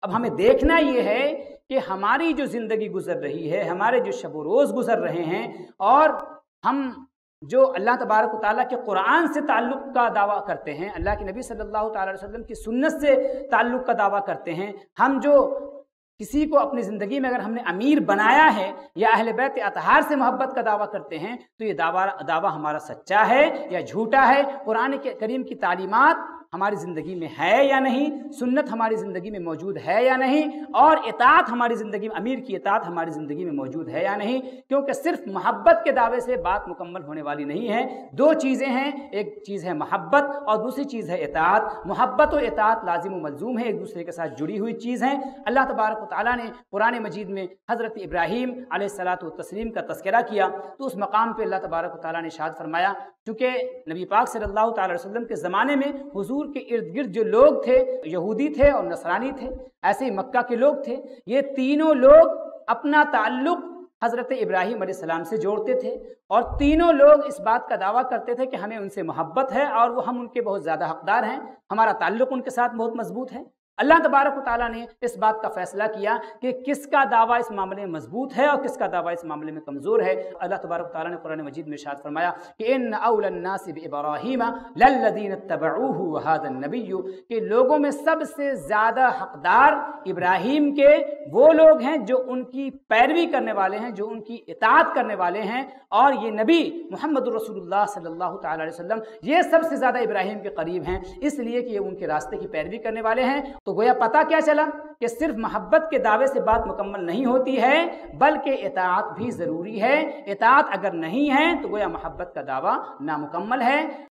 اب ہمیں دیکھنا یہ ہے کہ ہماری جو زندگی گزر رہی ہے، ہمارے جو شب و روز گزر رہے ہیں، اور ہم جو اللہ تبارک و تعالیٰ کے قرآن سے تعلق کا دعویٰ کرتے ہیں، اللہ کے نبی صلی اللہ تعالیٰ علیہ وسلم کی سنت سے تعلق کا دعویٰ کرتے ہیں، ہم جو کسی کو اپنی زندگی میں اگر ہم نے امیر بنایا ہے یا اہل بیت اطہار سے محبت کا دعویٰ کرتے ہیں، تو یہ دعویٰ ہمارا سچا ہے یا جھوٹا ہے؟ قرآن کریم کی تعلیمات ہماری زندگی میں ہے یا نہیں؟ سنت ہماری زندگی میں موجود ہے یا نہیں؟ اور اطاعت ہماری زندگی میں، امیر کی اطاعت ہماری زندگی میں موجود ہے یا نہیں؟ کیونکہ صرف محبت کے دعوے سے بات مکمل ہونے والی نہیں ہے۔ دو چیزیں ہیں، ایک چیز ہے محبت اور دوسری چیز ہے اطاعت۔ محبت و اطاعت لازم و ملزوم ہے، ایک دوسرے کے ساتھ جڑی ہوئی چیز ہیں۔ اللہ تبارک و تعالیٰ نے قرآن مجید میں حضرت ابراہیم علیہ الصلاۃ والتسلیم کا تذکرہ کیا، تو اس مقام پہ اللہ تبارک و تعالیٰ نے ارشاد فرمایا، چونکہ نبی پاک صلی اللہ تعالی علیہ وسلم کے زمانے میں حضور کے ارد گرد جو لوگ تھے، یہودی تھے اور نصرانی تھے، ایسے ہی مکہ کے لوگ تھے، یہ تینوں لوگ اپنا تعلق حضرت ابراہیم علیہ السلام سے جوڑتے تھے، اور تینوں لوگ اس بات کا دعویٰ کرتے تھے کہ ہمیں ان سے محبت ہے اور وہ ہم ان کے بہت زیادہ حقدار ہیں، ہمارا تعلق ان کے ساتھ بہت مضبوط ہے۔ اللہ تبارک و تعالیٰ نے اس بات کا فیصلہ کیا کہ کس کا دعویٰ اس معاملے میں مضبوط ہے اور کس کا دعویٰ اس معاملے میں کمزور ہے۔ اللہ تبارک و تعالیٰ نے قرآن مجید میں ارشاد فرمایا کہ ان اول الناس بابراہیم للذین اتبعوہ وہذا النبی، کہ لوگوں میں سب سے زیادہ حقدار ابراہیم کے وہ لوگ ہیں جو ان کی پیروی کرنے والے ہیں، جو ان کی اطاعت کرنے والے ہیں، اور یہ نبی محمد رسول اللہ صلی اللہ تعالی علیہ وسلم یہ سب سے زیادہ ابراہیم کے قریب ہیں، اس لیے کہ یہ ان کے راستے کی پیروی کرنے والے ہیں۔ تو گویا پتہ کیا چلا کہ صرف محبت کے دعوے سے بات مکمل نہیں ہوتی ہے، بلکہ اطاعت بھی ضروری ہے۔ اطاعت اگر نہیں ہے تو گویا محبت کا دعویٰ نامکمل ہے۔